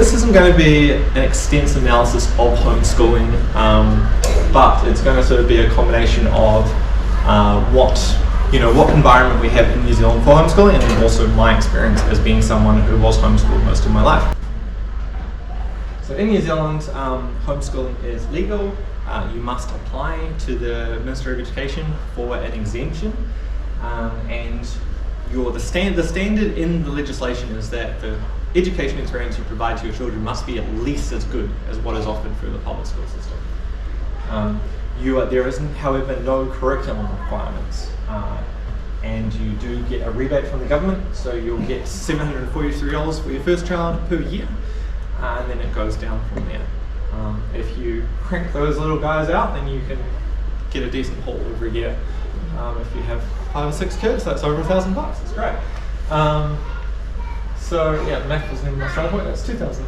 this isn't going to be an extensive analysis of homeschooling, but it's going to sort of be a combination of what environment we have in New Zealand for homeschooling, and then also my experience as being someone who was homeschooled most of my life. So in New Zealand, homeschooling is legal. You must apply to the Ministry of Education for an exemption, and the standard in the legislation is that the education experience you provide to your children must be at least as good as what is offered through the public school system. There isn't, however, no curriculum requirements, and you do get a rebate from the government, so you'll get $743 for your first child per year, and then it goes down from there. If you crank those little guys out, then you can get a decent haul every year. If you have 5 or 6 kids, that's over $1,000. That's great. So yeah, math was in my starting point. That's 2,000.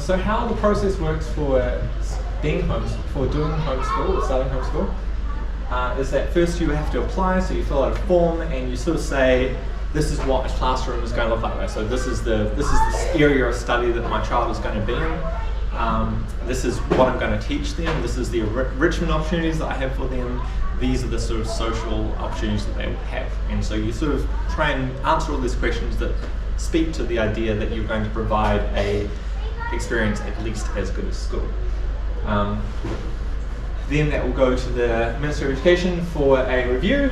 So how the process works for doing homeschool or starting homeschool is that first you have to apply. So you fill out a form and you sort of say, this is what a classroom is going to look like. So this is the area of study that my child is going to be in. This is what I'm going to teach them. This is the enrichment opportunities that I have for them. These are the sort of social opportunities that they will have. And so you sort of try and answer all these questions that speak to the idea that you're going to provide a experience at least as good as school. Then that will go to the Ministry of Education for a review,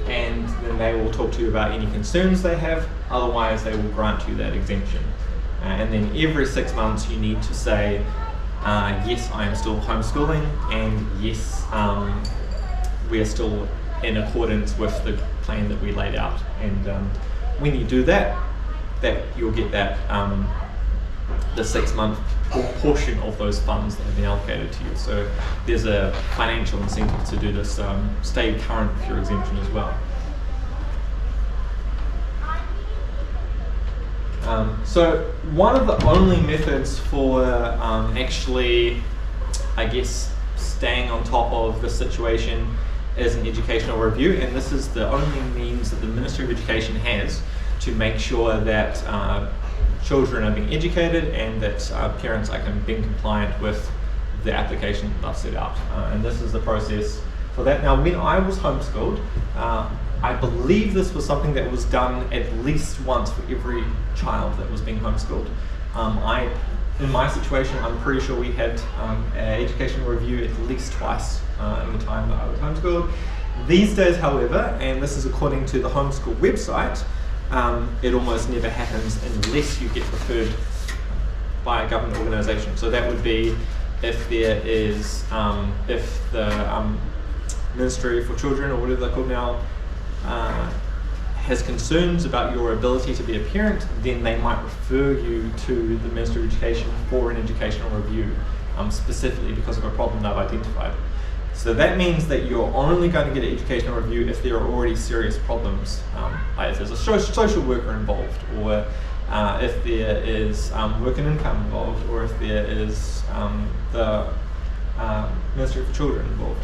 and then they will talk to you about any concerns they have. Otherwise, they will grant you that exemption. And then every 6 months you need to say, yes, I am still homeschooling, and yes, we are still in accordance with the plan that we laid out. And when you do that, you'll get that the 6-month portion of those funds that have been allocated to you. So there's a financial incentive to do this, stay current with your exemption as well. So one of the only methods for actually, I guess, staying on top of the situation is an educational review, and this is the only means that the Ministry of Education has to make sure that children are being educated and that parents are being compliant with the application that they've set out. And this is the process for that. Now, when I was homeschooled, I believe this was something that was done at least once for every child that was being homeschooled. In my situation, I'm pretty sure we had an educational review at least twice in the time that I was homeschooled. These days, however, and this is according to the homeschool website, it almost never happens unless you get referred by a government organisation. So that would be if there is, if the Ministry for Children, or whatever they're called now, has concerns about your ability to be a parent, then they might refer you to the Ministry of Education for an educational review, specifically because of a problem they've identified. So that means that you're only going to get an educational review if there are already serious problems, like if there's a social worker involved, or if there is work and income involved, or if there is the Ministry for Children involved.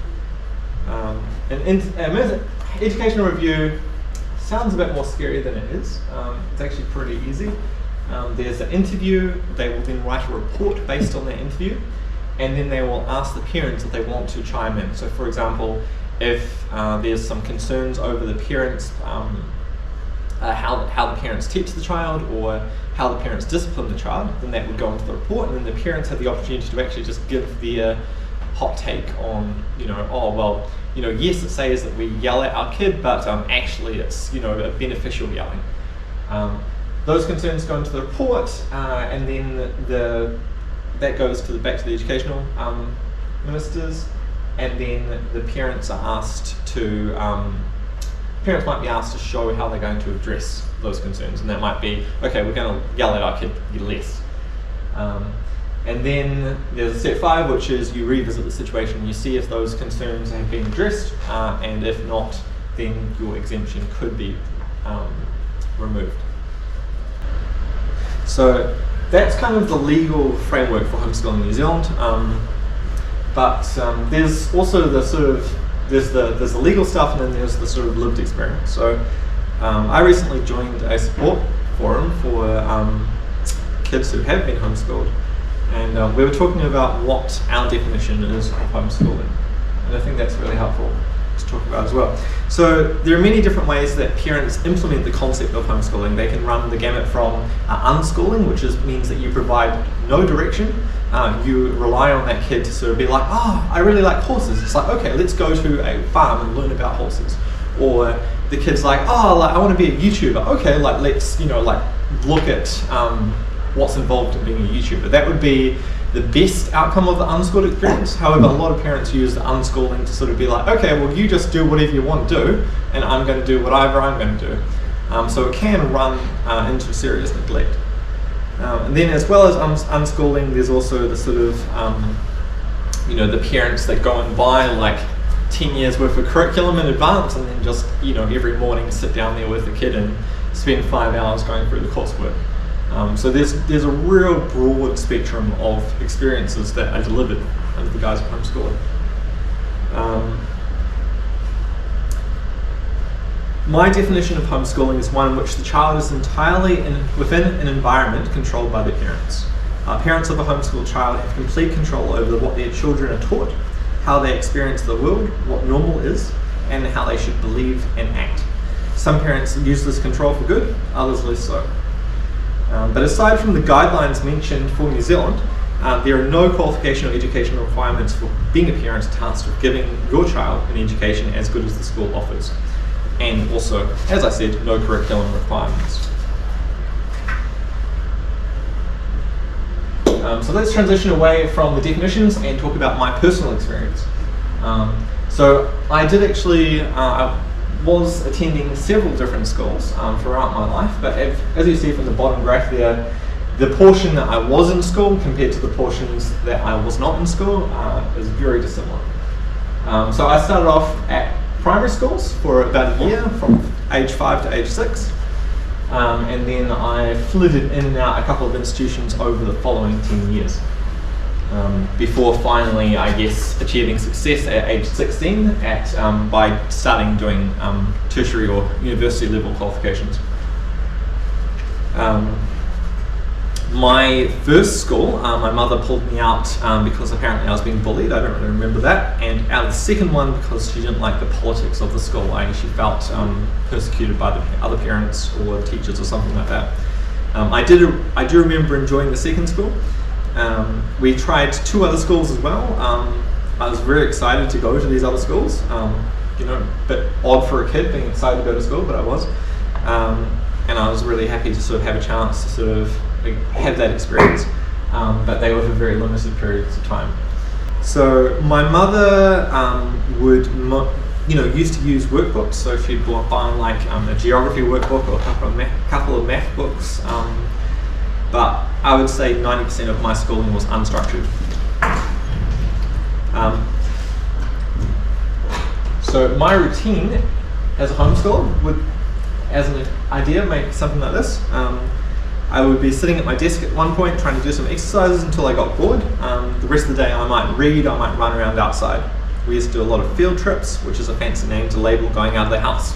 An educational review sounds a bit more scary than it is. It's actually pretty easy. There's an interview. They will then write a report based on that interview, and then they will ask the parents if they want to chime in. So for example, if there's some concerns over the parents, how the parents teach the child, or how the parents discipline the child, then that would go into the report, and then the parents have the opportunity to actually just give their hot take on, yes, it says that we yell at our kid, but actually it's, a beneficial yelling. Those concerns go into the report, and then that goes back to the educational ministers, and then the parents are asked to, parents might be asked to show how they're going to address those concerns, and that might be, okay, we're going to yell at our kid less. And then there's step 5, which is you revisit the situation, you see if those concerns have been addressed, and if not, then your exemption could be removed. So that's kind of the legal framework for homeschooling in New Zealand. But there's also the sort of, there's the legal stuff, and then there's the sort of lived experience. So I recently joined a support forum for kids who have been homeschooled, and we were talking about what our definition is of homeschooling, and I think that's really helpful to talk about as well. So there are many different ways that parents implement the concept of homeschooling. They can run the gamut from unschooling, which means that you provide no direction. You rely on that kid to sort of be like, oh, I really like horses. It's like, okay, let's go to a farm and learn about horses. Or the kid's like, oh, I want to be a YouTuber. Okay, let's look at what's involved in being a YouTuber. That would be the best outcome of the unschooled experience. However, a lot of parents use the unschooling to sort of be like, okay, well, you just do whatever you want to do, and I'm going to do whatever I'm going to do. So it can run into serious neglect. And then, as well as unschooling, there's also the sort of, the parents that go and buy like 10 years worth of curriculum in advance, and then just, every morning sit down there with the kid and spend 5 hours going through the coursework. So there's a real broad spectrum of experiences that are delivered under the guise of homeschooling. My definition of homeschooling is one in which the child is entirely within an environment controlled by their parents. Parents of a homeschooled child have complete control over what their children are taught, how they experience the world, what normal is, and how they should believe and act. Some parents use this control for good, others less so. But aside from the guidelines mentioned for New Zealand, there are no qualification or educational requirements for being a parent tasked with giving your child an education as good as the school offers. And also, as I said, no curriculum requirements. So let's transition away from the definitions and talk about my personal experience. So I did actually, I was attending several different schools throughout my life, but as you see from the bottom graph there, the portion that I was in school compared to the portions that I was not in school is very dissimilar. So I started off at primary schools for about a year, from age 5 to age 6. And then I flitted in and out a couple of institutions over the following 10 years. Before finally, I guess, achieving success at age 16 by starting doing tertiary or university level qualifications. My first school, my mother pulled me out because apparently I was being bullied. I don't really remember that. And out of the second one, because she didn't like the politics of the school, she felt persecuted by the other parents or teachers or something like that. I do remember enjoying the second school. We tried 2 other schools as well. I was very excited to go to these other schools. A bit odd for a kid being excited to go to school, but I was. And I was really happy to sort of have a chance to sort of have that experience, but they were for very limited periods of time. So my mother used to use workbooks, so she'd buy like a geography workbook or a couple of math books, but I would say 90% of my schooling was unstructured. So my routine as a homeschooler would, as an idea, make something like this. I would be sitting at my desk at one point trying to do some exercises until I got bored. The rest of the day I might read, I might run around outside. We used to do a lot of field trips, which is a fancy name to label going out of the house.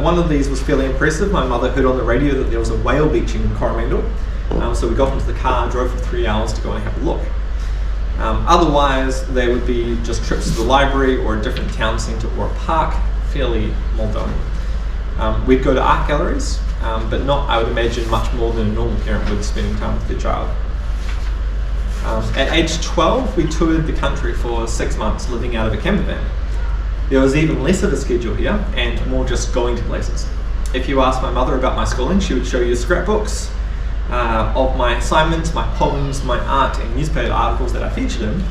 One of these was fairly impressive. My mother heard on the radio that there was a whale beaching in Coromandel. So we got into the car, drove for 3 hours to go and have a look. Otherwise, they would be just trips to the library or a different town centre or a park, fairly mundane. We'd go to art galleries, but not, I would imagine, much more than a normal parent would spending time with their child. At age 12, we toured the country for 6 months, living out of a camper van. There was even less of a schedule here, and more just going to places. If you asked my mother about my schooling, she would show you scrapbooks of my assignments, my poems, my art, and newspaper articles that I featured in,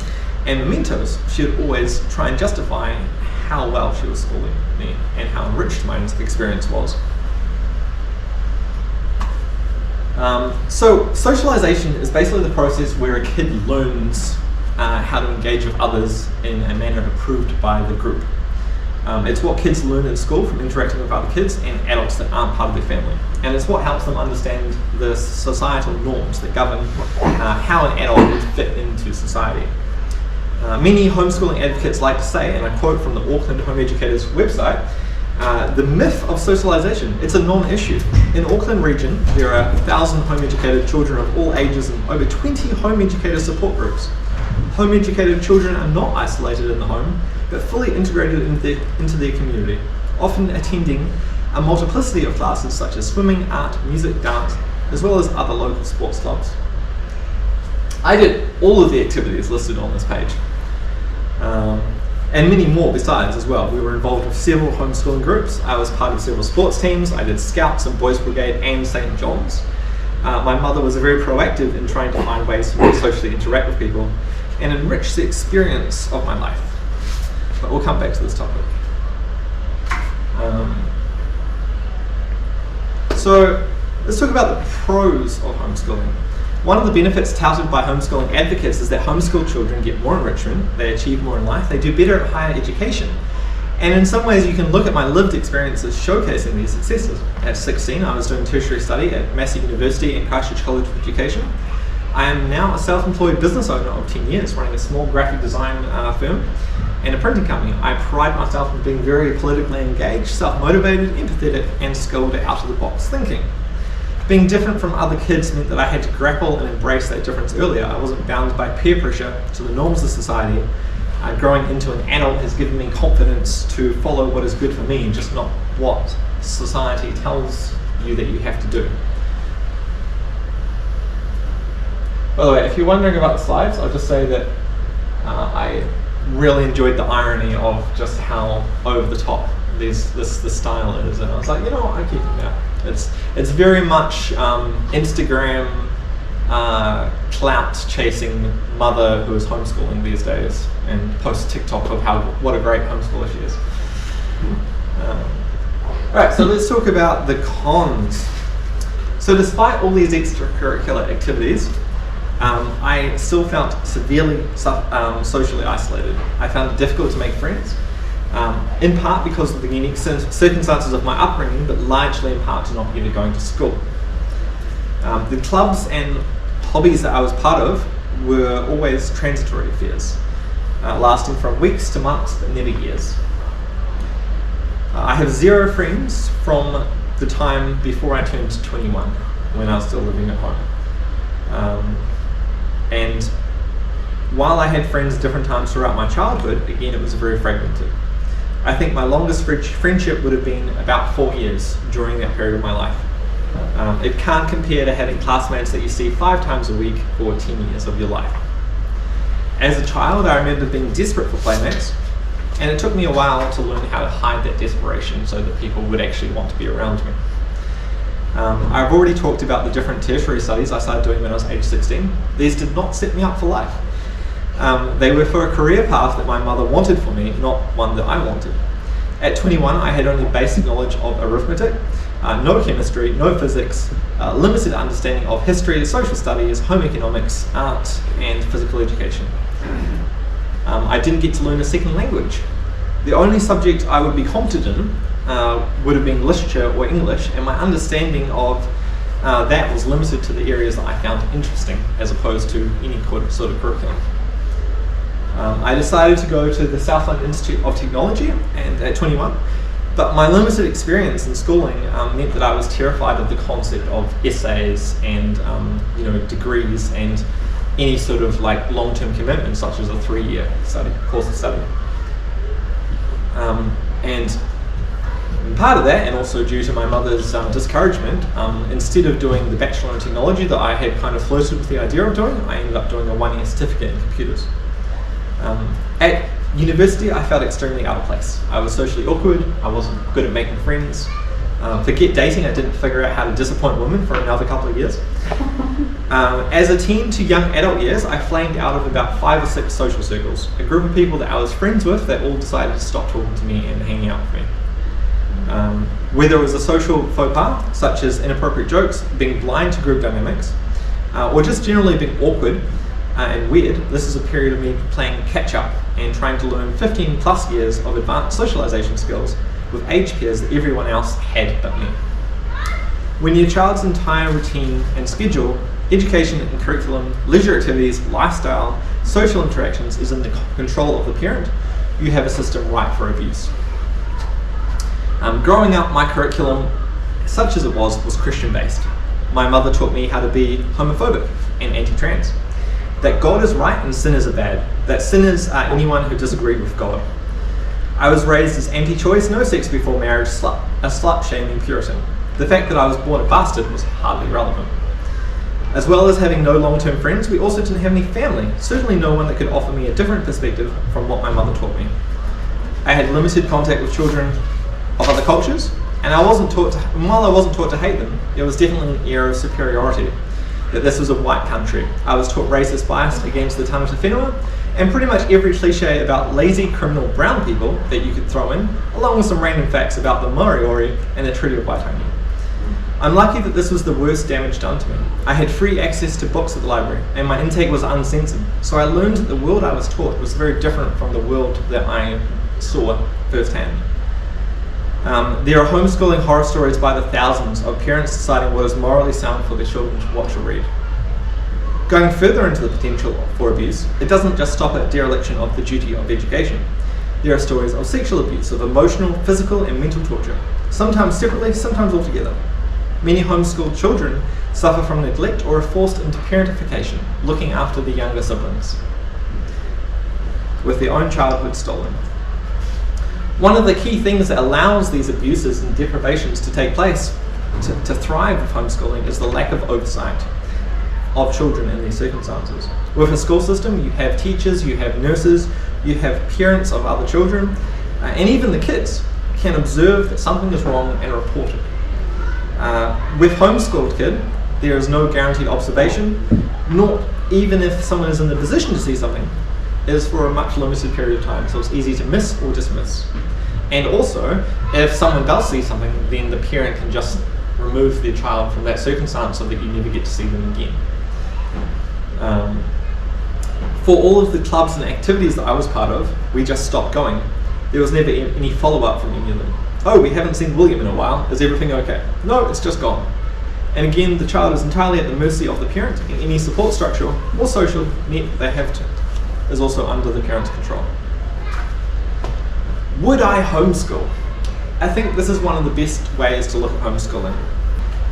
and mementos. She would always try and justify how well she was schooling me and how enriched my experience was. So socialization is basically the process where a kid learns how to engage with others in a manner approved by the group. It's what kids learn in school from interacting with other kids and adults that aren't part of their family. And it's what helps them understand the societal norms that govern how an adult would fit into society. Many homeschooling advocates like to say, and I quote from the Auckland Home Educators website, The myth of socialisation, it's a non-issue. In Auckland region, there are 1,000 home-educated children of all ages and over 20 home-educator support groups. Home-educated children are not isolated in the home, but fully integrated into their community, often attending a multiplicity of classes such as swimming, art, music, dance, as well as other local sports clubs. I did all of the activities listed on this page. And many more besides as well. We were involved with several homeschooling groups. I was part of several sports teams. I did Scouts and Boys Brigade and St. John's. My mother was very proactive in trying to find ways for me to socially interact with people and enrich the experience of my life. But we'll come back to this topic. So let's talk about the pros of homeschooling. One of the benefits touted by homeschooling advocates is that homeschooled children get more enrichment, they achieve more in life, they do better at higher education. And in some ways you can look at my lived experiences showcasing these successes. At 16, I was doing tertiary study at Massey University and Christchurch College of Education. I am now a self-employed business owner of 10 years, running a small graphic design firm and a printing company. I pride myself in being very politically engaged, self-motivated, empathetic, and skilled at out-of-the-box thinking. Being different from other kids meant that I had to grapple and embrace that difference earlier. I wasn't bound by peer pressure to the norms of society. Growing into an adult has given me confidence to follow what is good for me, just not what society tells you that you have to do. By the way, if you're wondering about the slides, I'll just say that I really enjoyed the irony of just how over the top this style is, and I was like, you know what, I'm keeping that. It's very much Instagram clout chasing mother who is homeschooling these days and posts TikTok of what a great homeschooler she is. Alright, so let's talk about the cons. So despite all these extracurricular activities, I still felt severely socially isolated. I found it difficult to make friends, in part because of the unique circumstances of my upbringing, but largely in part to not even going to school. The clubs and hobbies that I was part of were always transitory affairs, lasting from weeks to months, but never years. I have zero friends from the time before I turned 21, when I was still living at home. And while I had friends at different times throughout my childhood, again, it was very fragmented. I think my longest friendship would have been about 4 years during that period of my life. It can't compare to having classmates that you see 5 times a week for 10 years of your life. As a child, I remember being desperate for playmates, and it took me a while to learn how to hide that desperation so that people would actually want to be around me. I've already talked about the different tertiary studies I started doing when I was age 16. These did not set me up for life. They were for a career path that my mother wanted for me, not one that I wanted. At 21, I had only basic knowledge of arithmetic, no chemistry, no physics, limited understanding of history, social studies, home economics, art, and physical education. I didn't get to learn a second language. The only subject I would be competent in would have been literature or English, and my understanding of that was limited to the areas that I found interesting, as opposed to any sort of curriculum. I decided to go to the Southland Institute of Technology and at 21, but my limited experience in schooling meant that I was terrified of the concept of essays and degrees and any sort of like long-term commitment, such as a 3-year course of study. And part of that, and also due to my mother's discouragement, instead of doing the Bachelor in Technology that I had kind of flirted with the idea of doing, I ended up doing a 1-year certificate in computers. At university, I felt extremely out of place. I was socially awkward, I wasn't good at making friends. Forget dating, I didn't figure out how to disappoint women for another couple of years. As a teen to young adult years, I flamed out of about 5 or 6 social circles, a group of people that I was friends with that all decided to stop talking to me and hanging out with me. Whether it was a social faux pas, such as inappropriate jokes, being blind to group dynamics, or just generally being awkward and weird, this is a period of me playing catch up and trying to learn 15 plus years of advanced socialization skills with age peers that everyone else had but me. When your child's entire routine and schedule, education and curriculum, leisure activities, lifestyle, social interactions is in the control of the parent, you have a system ripe for abuse. Growing up, my curriculum, such as it was Christian based. My mother taught me how to be homophobic and anti-trans, that God is right and sinners are bad, that sinners are anyone who disagreed with God. I was raised as anti-choice, no sex before marriage, a slut-shaming Puritan. The fact that I was born a bastard was hardly relevant. As well as having no long-term friends, we also didn't have any family, certainly no one that could offer me a different perspective from what my mother taught me. I had limited contact with children of other cultures, and while I wasn't taught to hate them, there was definitely an air of superiority, that this was a white country. I was taught racist bias against the tangata whenua, and pretty much every cliche about lazy criminal brown people that you could throw in, along with some random facts about the Moriori and the Treaty of Waitangi. I'm lucky that this was the worst damage done to me. I had free access to books at the library, and my intake was uncensored, so I learned that the world I was taught was very different from the world that I saw firsthand. There are homeschooling horror stories by the thousands of parents deciding what is morally sound for their children to watch or read. Going further into the potential for abuse, it doesn't just stop at dereliction of the duty of education. There are stories of sexual abuse, of emotional, physical, and mental torture, sometimes separately, sometimes altogether. Many homeschooled children suffer from neglect or are forced into parentification, looking after the younger siblings, with their own childhood stolen. One of the key things that allows these abuses and deprivations to take place, to thrive with homeschooling, is the lack of oversight of children in these circumstances. With a school system, you have teachers, you have nurses, you have parents of other children, and even the kids can observe that something is wrong and report it. With homeschooled kid, there is no guaranteed observation, nor even if someone is in the position to see something, it is for a much limited period of time, so it's easy to miss or dismiss. And also, if someone does see something, then the parent can just remove their child from that circumstance so that you never get to see them again. For all of the clubs and activities that I was part of, we just stopped going. There was never any follow-up from any of them. Oh, we haven't seen William in a while, is everything okay? No, it's just gone. And again, the child is entirely at the mercy of the parent, and any support structure or social net they have is also under the parent's control. Would I homeschool? I think this is one of the best ways to look at homeschooling,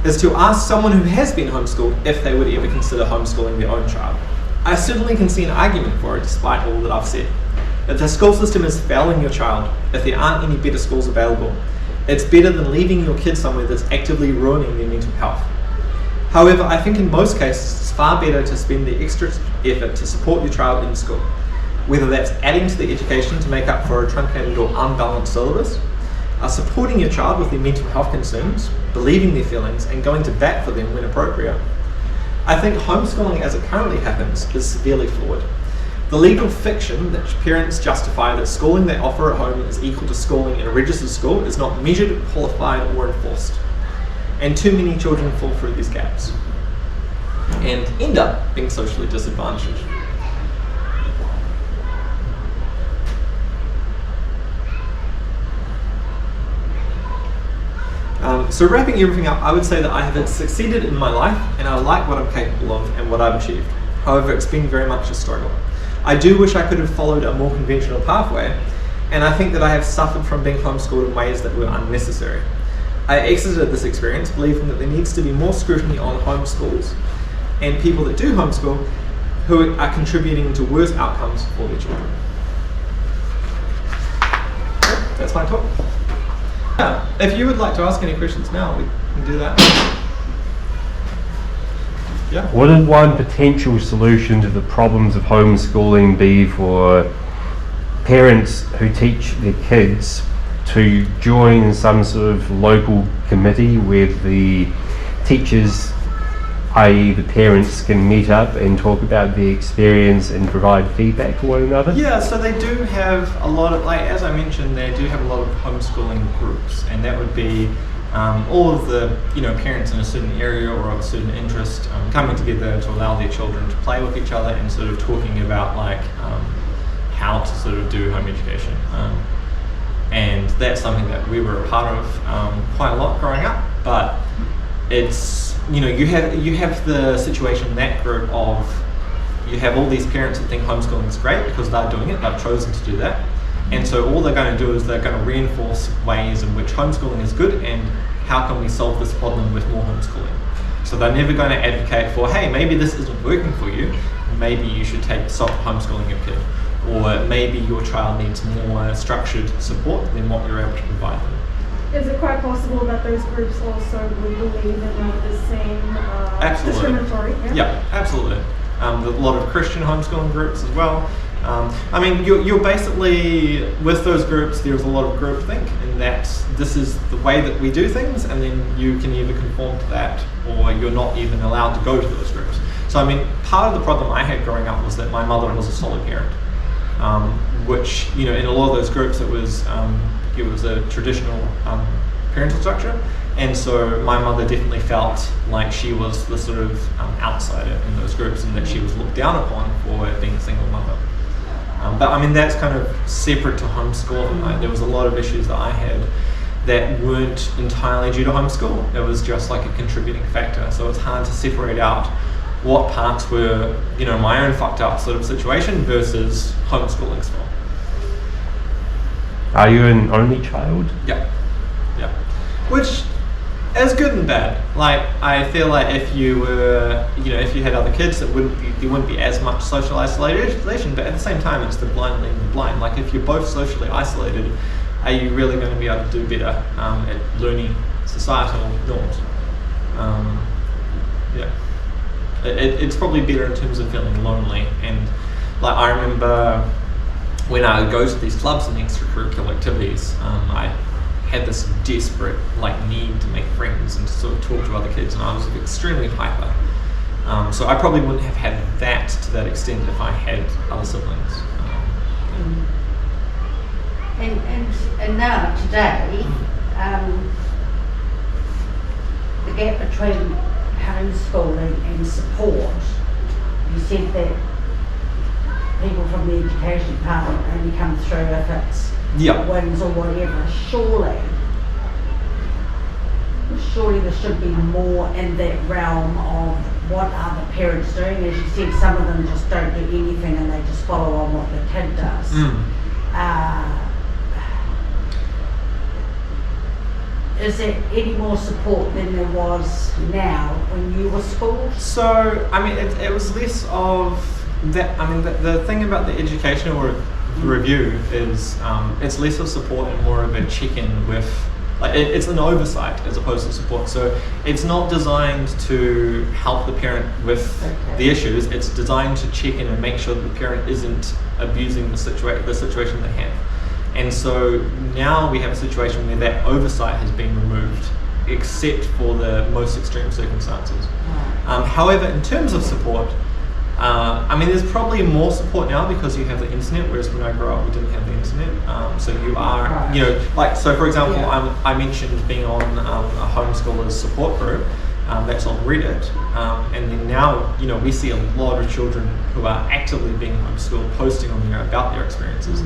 is to ask someone who has been homeschooled if they would ever consider homeschooling their own child. I certainly can see an argument for it despite all that I've said. If the school system is failing your child, if there aren't any better schools available, it's better than leaving your kid somewhere that's actively ruining their mental health. However, I think in most cases it's far better to spend the extra effort to support your child in school, whether that's adding to the education to make up for a truncated or unbalanced syllabus, supporting your child with their mental health concerns, believing their feelings, and going to bat for them when appropriate. I think homeschooling as it currently happens is severely flawed. The legal fiction that parents justify that schooling they offer at home is equal to schooling in a registered school is not measured, qualified, or enforced. And too many children fall through these gaps and end up being socially disadvantaged. So wrapping everything up, I would say that I have succeeded in my life and I like what I'm capable of and what I've achieved. However, it's been very much a struggle. I do wish I could have followed a more conventional pathway, and I think that I have suffered from being homeschooled in ways that were unnecessary. I exited this experience believing that there needs to be more scrutiny on homeschools and people that do homeschool who are contributing to worse outcomes for their children. That's my talk. Yeah, if you would like to ask any questions now, we can do that. Yeah. What would one potential solution to the problems of homeschooling be for parents who teach their kids to join some sort of local committee where the teachers, i.e. the parents, can meet up and talk about their experience and provide feedback for one another? Yeah, so they do have a lot of, like as I mentioned, they do have a lot of homeschooling groups, and that would be all of the parents in a certain area or of a certain interest coming together to allow their children to play with each other and sort of talking about how to sort of do home education. And that's something that we were a part of quite a lot growing up, but it's you have the situation in that group of you have all these parents that think homeschooling is great because they're doing it, they've chosen to do that, And so all they're going to do is they're going to reinforce ways in which homeschooling is good and how can we solve this problem with more homeschooling. So they're never going to advocate for, hey, maybe this isn't working for you, maybe you should stop homeschooling your kid, or maybe your child needs more structured support than what you're able to provide them. Is it quite possible that those groups also would believe in the same discriminatory? Yeah, absolutely. There's a lot of Christian homeschooling groups as well. I mean, you're basically, with those groups, there's a lot of groupthink in that this is the way that we do things, and then you can either conform to that or you're not even allowed to go to those groups. So, I mean, part of the problem I had growing up was that my mother was a solo parent, which, you know, in a lot of those groups it was a traditional parental structure. And so my mother definitely felt like she was the sort of outsider in those groups and that she was looked down upon for being a single mother. But I mean, that's kind of separate to homeschooling. Right? There was a lot of issues that I had that weren't entirely due to homeschool. It was just like a contributing factor. So it's hard to separate out what parts were, you know, my own fucked up sort of situation versus homeschooling's fault. Are you an only child? Yeah. Which is good and bad. Like, I feel like if you were, you know, if you had other kids, there wouldn't be as much social isolation, but at the same time, it's the blind leading the blind. Like, if you're both socially isolated, are you really going to be able to do better at learning societal norms? It's probably better in terms of feeling lonely. And like, I remember when I would go to these clubs and extracurricular activities, I had this desperate need to make friends and to sort of talk to other kids, and I was extremely hyper. So I probably wouldn't have had that to that extent if I had other siblings. And now today, the gap between homeschooling and support, you said that people from the education department only come through if it's wins or whatever. Surely there should be more in that realm of what are the parents doing. As you said, some of them just don't do anything and they just follow on what the kid does. Is there any more support than there was now when you were schooled? So, I mean, it was less of that. I mean, the thing about the educational review is it's less of support and more of a check-in with, like, it's an oversight as opposed to support. So it's not designed to help the parent with the issues. It's designed to check in and make sure that the parent isn't abusing the situation they have. And so now we have a situation where that oversight has been removed, except for the most extreme circumstances. However, in terms of support, I mean, there's probably more support now because you have the internet, whereas when I grew up, we didn't have the internet. So you are, you know, like, so for example, I mentioned being on a homeschoolers support group, that's on Reddit. And then now, you know, we see a lot of children who are actively being homeschooled posting on there about their experiences.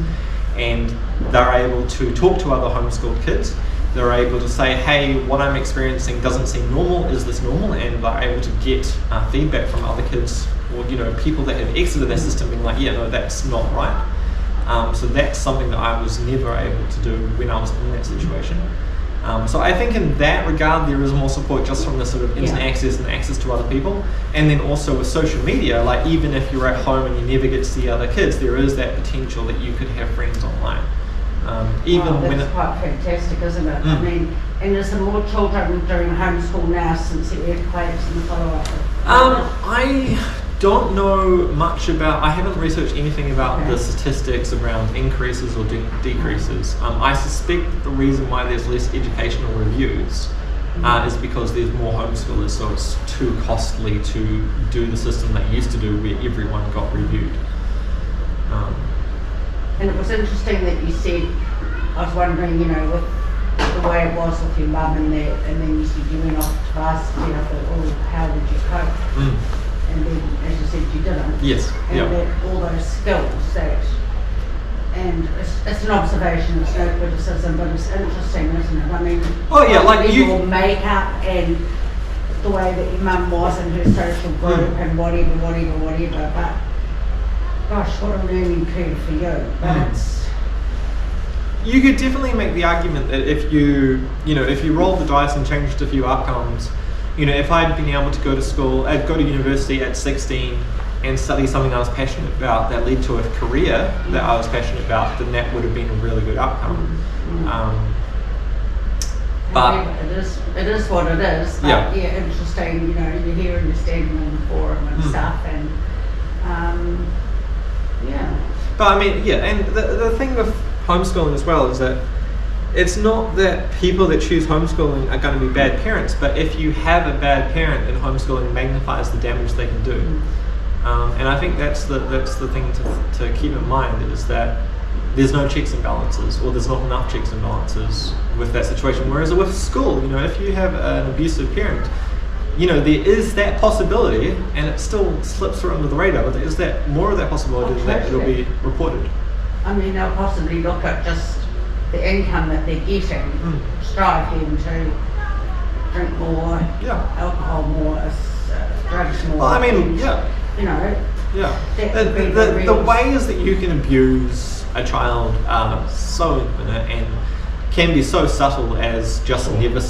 And they're able to talk to other homeschooled kids. They're able to say, hey, what I'm experiencing doesn't seem normal, is this normal? And they're able to get feedback from other kids or, you know, people that have exited their system being like, yeah, no, that's not right. So that's something that I was never able to do when I was in that situation. So I think in that regard, there is more support just from the sort of internet access and access to other people. And then also with social media, like, even if you're at home and you never get to see other kids, there is that potential that you could have friends online. That's quite fantastic, isn't it? I mean, and there's some more children doing homeschool now since the earthquakes and the follow-up. I don't know much about, I haven't researched anything about the statistics around increases or decreases. I suspect that the reason why there's less educational reviews is because there's more homeschoolers, so it's too costly to do the system that used to do where everyone got reviewed. And it was interesting that you said, I was wondering, you know, with the way it was with your mum and that, and then you said you went off to varsity, and I thought, oh, how did you cope? And then, as you said, you didn't. Yes. And that all those skills that, and it's an observation, it's no criticism, but it's interesting, isn't it? I mean, your makeup and the way that your mum was in her social group and whatever, but gosh, what a learning curve for you. But you could definitely make the argument that if you rolled the dice and changed a few outcomes, if I'd been able to go to school, go to university at 16 and study something I was passionate about that led to a career that I was passionate about, then that would have been a really good outcome. But it is what it is. But interesting. You're here and you're standing on the forum and stuff, and But I mean, and the thing with homeschooling as well is that it's not that people that choose homeschooling are going to be bad parents, but if you have a bad parent, then homeschooling magnifies the damage they can do. And I think that's the thing to keep in mind, is that there's no checks and balances, or there's not enough checks and balances with that situation. Whereas with school, if you have an abusive parent, there is that possibility, and it still slips through under the radar, but there is that more of that possibility that it'll be reported. I mean, they'll possibly look at just the income that they're getting, strive them to drink more, alcohol more, drugs more. Well, I mean, the ways that you can abuse a child are so infinite and can be so subtle as just never,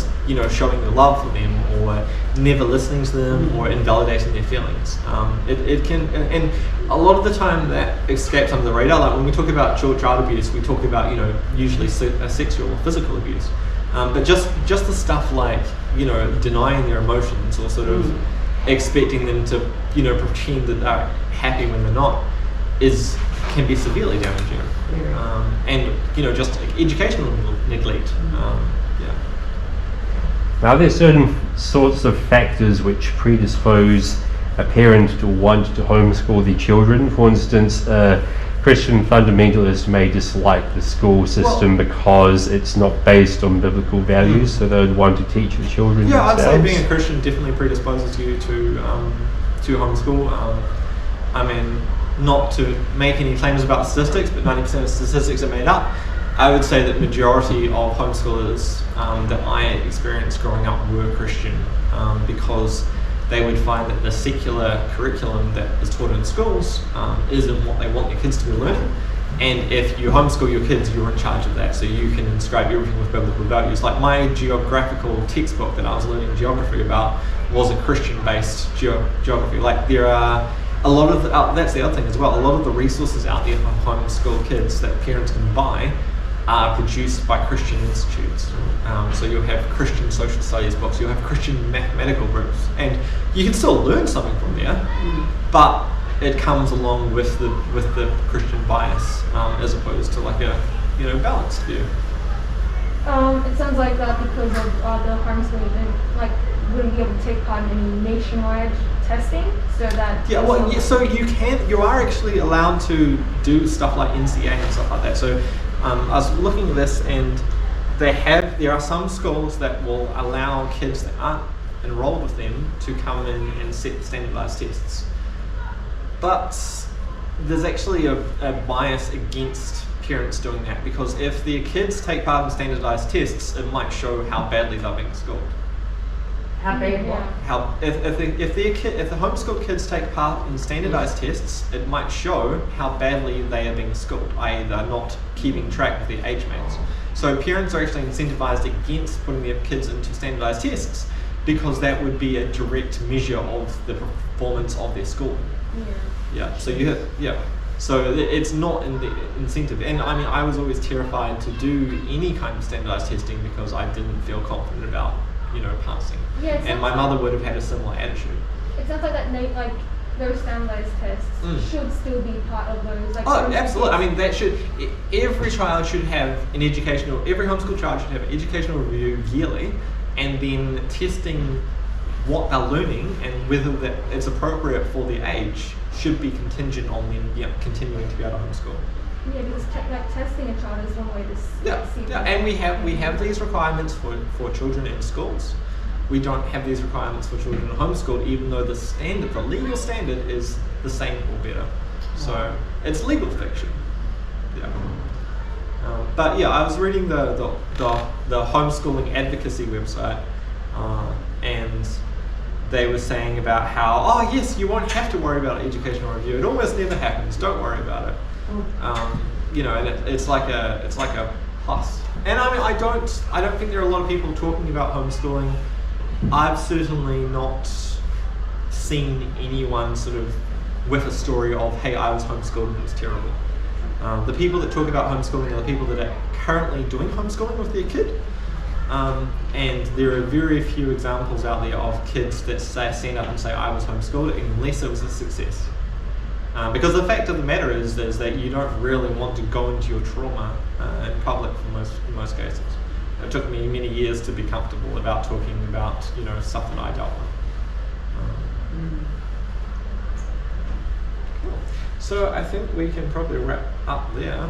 showing your love for them, or never listening to them, or invalidating their feelings. It can, and a lot of the time that escapes under the radar. Like when we talk about child abuse, we talk about usually sexual or physical abuse, but just the stuff like denying their emotions, or sort of expecting them to pretend that they're happy when they're not, can be severely damaging. And just educational neglect. Now, there are certain sorts of factors which predispose a parent to want to homeschool their children. For instance, a Christian fundamentalist may dislike the school system because it's not based on biblical values, so they would want to teach the children themselves. I'd say being a Christian definitely predisposes you to homeschool. I mean, not to make any claims about statistics, but 90% of statistics are made up. I would say that majority of homeschoolers that I experienced growing up were Christian, because they would find that the secular curriculum that is taught in schools isn't what they want their kids to be learning. And if you homeschool your kids, you're in charge of that, so you can inscribe everything with biblical values. Like my geographical textbook that I was learning geography about was a Christian-based geography. Like there are a lot of that's the other thing as well. A lot of the resources out there for homeschool kids that parents can buy are produced by Christian institutes. So you'll have Christian social studies books, you'll have Christian mathematical groups, and you can still learn something from there, but it comes along with the Christian bias, as opposed to like a balanced view. It sounds like that because of the homeschooling, wouldn't be able to take part in any nationwide testing, so that so you are actually allowed to do stuff like NCA and stuff like that. So I was looking at this, and there are some schools that will allow kids that aren't enrolled with them to come in and set standardized tests. But there's actually a bias against parents doing that, because if their kids take part in standardized tests, it might show how badly they're being schooled. How bad what? If the homeschool kids take part in standardized tests, it might show how badly they are being schooled, i.e. they're not keeping track of their age mates. So parents are actually incentivized against putting their kids into standardized tests, because that would be a direct measure of the performance of their school. So it's not in the incentive. And I mean, I was always terrified to do any kind of standardized testing because I didn't feel confident about passing. And my mother would have had a similar attitude. It sounds like that, those standardized tests should still be part of those. Absolutely. I mean, every child should have every homeschool child should have an educational review yearly, and then testing what they're learning and whether that it's appropriate for their age should be contingent on them continuing to be able to homeschool. Yeah, because testing a child is one way to see that. And we have these requirements for children in schools. We don't have these requirements for children in homeschool, even though the legal standard is the same or better. So it's legal fiction. But I was reading the homeschooling advocacy website, and they were saying about how, yes, you won't have to worry about educational review. It almost never happens. Don't worry about it. And it's like a plus. And I mean, I don't think there are a lot of people talking about homeschooling. I've certainly not seen anyone sort of with a story of, hey, I was homeschooled and it was terrible. The people that talk about homeschooling are the people that are currently doing homeschooling with their kid. And there are very few examples out there of kids that stand up and say, I was homeschooled, unless it was a success. Because the fact of the matter is that you don't really want to go into your trauma in public in most cases. It took me many years to be comfortable about talking about, stuff that I dealt with. Cool. So I think we can probably wrap up there.